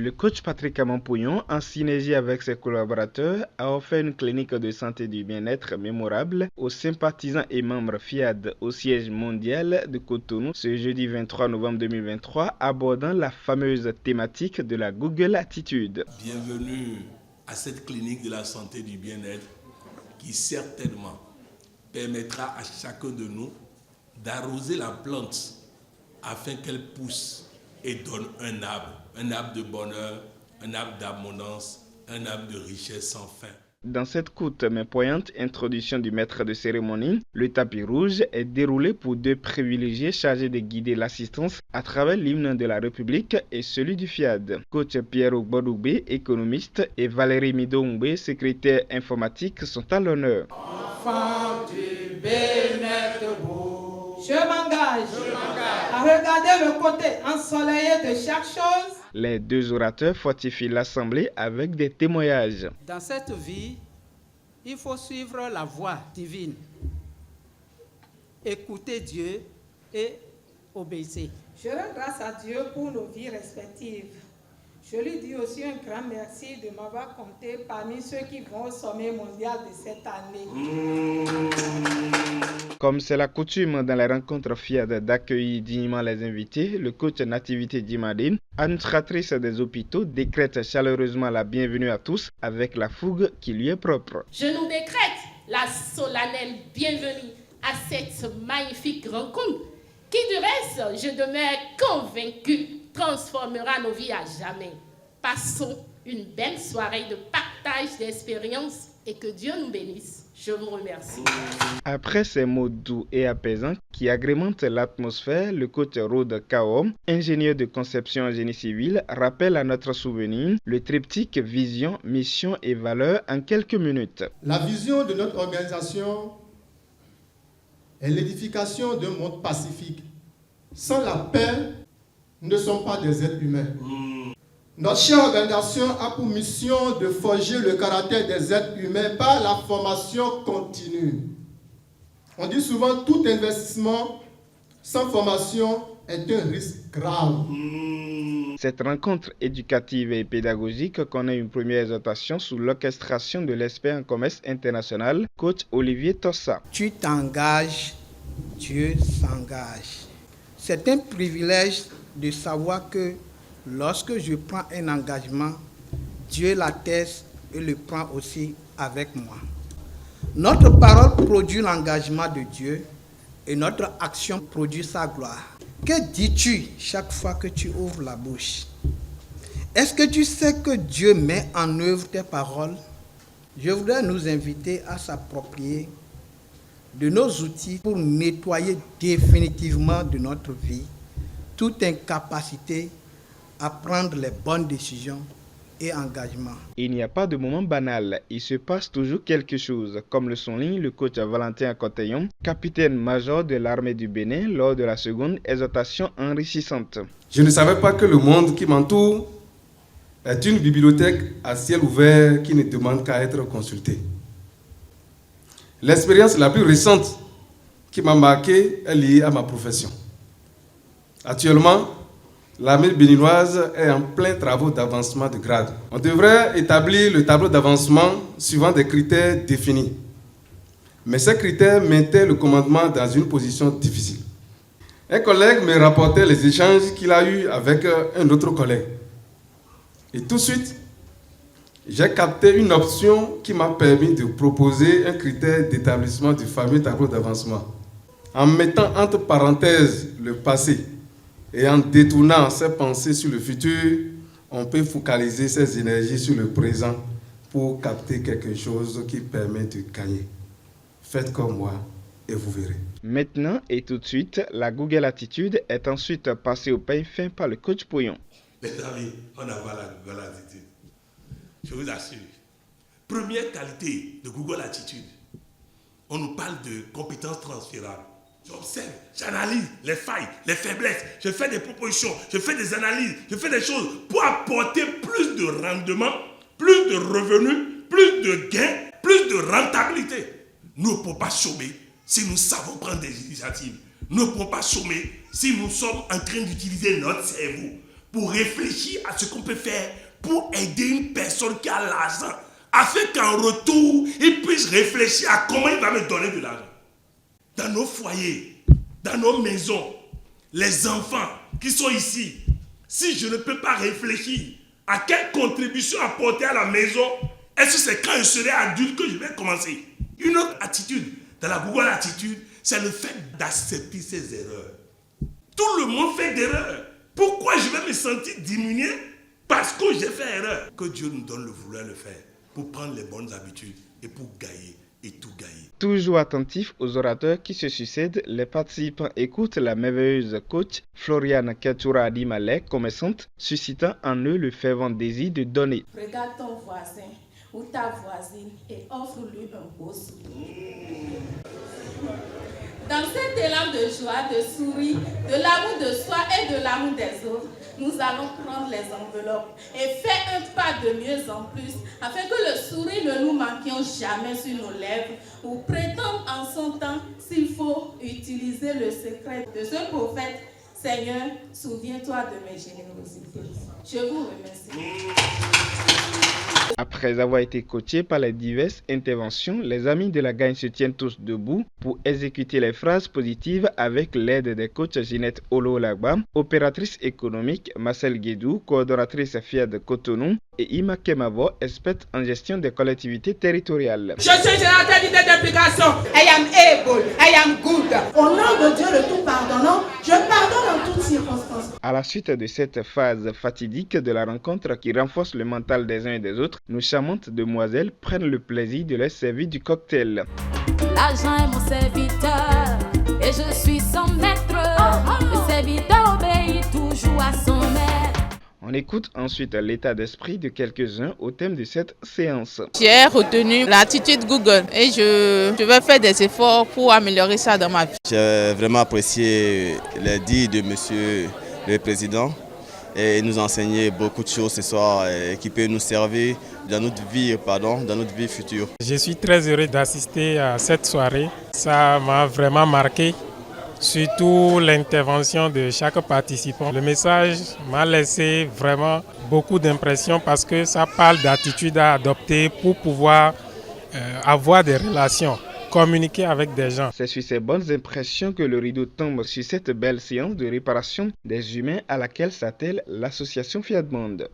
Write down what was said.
Le coach Patrick Amampouillon, en synergie avec ses collaborateurs, a offert une clinique de santé et du bien-être mémorable aux sympathisants et membres FIAD au siège mondial de Cotonou ce jeudi 23 novembre 2023, abordant la fameuse thématique de la Google Attitude. Bienvenue à cette clinique de la santé et du bien-être qui certainement permettra à chacun de nous d'arroser la plante afin qu'elle pousse et donne un arbre de bonheur, un arbre d'abondance, un arbre de richesse sans fin. Dans cette courte mais poignante introduction du maître de cérémonie, le tapis rouge est déroulé pour deux privilégiés chargés de guider l'assistance à travers l'hymne de la République et celui du FIAD. Coach Pierre Ogbodoubé, économiste, et Valérie Midoumbe, secrétaire informatique, sont à l'honneur. Enfant du bien-être beau, je m'engage à regarder le côté ensoleillé de chaque chose. Les deux orateurs fortifient l'Assemblée avec des témoignages. Dans cette vie, il faut suivre la voie divine, écouter Dieu et obéir. Je rends grâce à Dieu pour nos vies respectives. Je lui dis aussi un grand merci de m'avoir compté parmi ceux qui vont au sommet mondial de cette année. Comme c'est la coutume dans les rencontres FIAD d'accueillir dignement les invités, le coach Nativité Dimadine, administratrice des hôpitaux, décrète chaleureusement la bienvenue à tous avec la fougue qui lui est propre. Je nous décrète la solennelle bienvenue à cette magnifique rencontre qui, du reste, je demeure convaincue, transformera nos vies à jamais. Passons une belle soirée de partage d'expériences et que Dieu nous bénisse. Je vous remercie. Après ces mots doux et apaisants qui agrémentent l'atmosphère, le coach Rode Kaom, ingénieur de conception en génie civil, rappelle à notre souvenir le triptyque vision, mission et valeur en quelques minutes. La vision de notre organisation est l'édification d'un monde pacifique. Sans la paix, nous ne sommes pas des êtres humains. Notre chère organisation a pour mission de forger le caractère des êtres humains par la formation continue. On dit souvent tout investissement sans formation est un risque grave. Cette rencontre éducative et pédagogique connaît une première exhortation sous l'orchestration de l'expert en commerce international, coach Olivier Tossa. Tu t'engages, Dieu s'engage. C'est un privilège de savoir que lorsque je prends un engagement, Dieu l'atteste et le prend aussi avec moi. Notre parole produit l'engagement de Dieu et notre action produit sa gloire. Que dis-tu chaque fois que tu ouvres la bouche? Est-ce que tu sais que Dieu met en œuvre tes paroles? Je voudrais nous inviter à s'approprier de nos outils pour nettoyer définitivement de notre vie toute incapacité à prendre les bonnes décisions et engagements. Il n'y a pas de moment banal, il se passe toujours quelque chose, comme le souligne le coach Valentin Akoteyon, capitaine-major de l'armée du Bénin lors de la seconde exhortation enrichissante. Je ne savais pas que le monde qui m'entoure est une bibliothèque à ciel ouvert qui ne demande qu'à être consultée. L'expérience la plus récente qui m'a marqué est liée à ma profession. Actuellement, l'armée béninoise est en plein travaux d'avancement de grade. On devrait établir le tableau d'avancement suivant des critères définis. Mais ces critères mettaient le commandement dans une position difficile. Un collègue me rapportait les échanges qu'il a eus avec un autre collègue. Et tout de suite, j'ai capté une option qui m'a permis de proposer un critère d'établissement du fameux tableau d'avancement. En mettant entre parenthèses le passé et en détournant ses pensées sur le futur, on peut focaliser ses énergies sur le présent pour capter quelque chose qui permet de gagner. Faites comme moi et vous verrez. Maintenant et tout de suite, la Google Attitude est ensuite passée au pain fin par le coach Pouillon. Les amis, on a la Google Attitude. Je vous assure. Première qualité de Google Attitude. On nous parle de compétences transférables. J'observe, j'analyse les failles, les faiblesses. Je fais des propositions, je fais des analyses, je fais des choses pour apporter plus de rendement, plus de revenus, plus de gains, plus de rentabilité. Nous ne pouvons pas chômer si nous savons prendre des initiatives. Nous ne pouvons pas chômer si nous sommes en train d'utiliser notre cerveau. pour réfléchir à ce qu'on peut faire pour aider une personne qui a l'argent, afin qu'en retour, il puisse réfléchir à comment il va me donner de l'argent. Dans nos foyers, dans nos maisons, les enfants qui sont ici, si je ne peux pas réfléchir à quelle contribution apporter à la maison, est-ce que c'est quand je serai adulte que je vais commencer? Une autre attitude, dans la Google attitude, c'est le fait d'accepter ses erreurs. Tout le monde fait d'erreurs. Pourquoi je vais me sentir diminué? Parce que j'ai fait erreur. Que Dieu nous donne le vouloir le faire pour prendre les bonnes habitudes et pour gagner et tout gagner. Toujours attentifs aux orateurs qui se succèdent, les participants écoutent la merveilleuse coach Floriane Katoura Adimalek, commerçante, suscitant en eux le fervent désir de donner. Regarde ton voisin ou ta voisine et offre-lui un beau sourire. Dans cet élan de joie, de sourire, de l'amour de soi et de l'amour des autres, nous allons prendre les enveloppes et faire un pas de mieux en plus, afin que le sourire ne nous manquions jamais sur nos lèvres, ou prétendre en son temps s'il faut utiliser le secret de ce prophète. Seigneur, souviens-toi de mes générosités. Je vous remercie. Après avoir été coachés par les diverses interventions, les amis de la gagne se tiennent tous debout pour exécuter les phrases positives avec l'aide des coachs Ginette Olo-Lagba, opératrice économique, Marcel Guédou, coordonnatrice FIAD Cotonou, et Ima Kemavo, experte en gestion des collectivités territoriales. Je suis générateur d'idées d'implication. I am able, I am good. Au nom de Dieu le tout pardonnant, je pardonne en toutes circonstances. À la suite de cette phase fatidique de la rencontre qui renforce le mental des uns et des autres, nos charmantes demoiselles prennent le plaisir de leur servir du cocktail. L'argent est mon serviteur et je suis son maître. Le serviteur obéit toujours à son maître. On écoute ensuite l'état d'esprit de quelques-uns au thème de cette séance. J'ai retenu l'attitude Google et je vais faire des efforts pour améliorer ça dans ma vie. J'ai vraiment apprécié les dires de monsieur le président et il nous a enseigné beaucoup de choses ce soir qui peuvent nous servir dans notre vie future. Je suis très heureux d'assister à cette soirée. Ça m'a vraiment marqué. Surtout l'intervention de chaque participant. Le message m'a laissé vraiment beaucoup d'impressions parce que ça parle d'attitude à adopter pour pouvoir avoir des relations, communiquer avec des gens. C'est sur ces bonnes impressions que le rideau tombe sur cette belle séance de réparation des humains à laquelle s'attelle l'association Fiat Monde.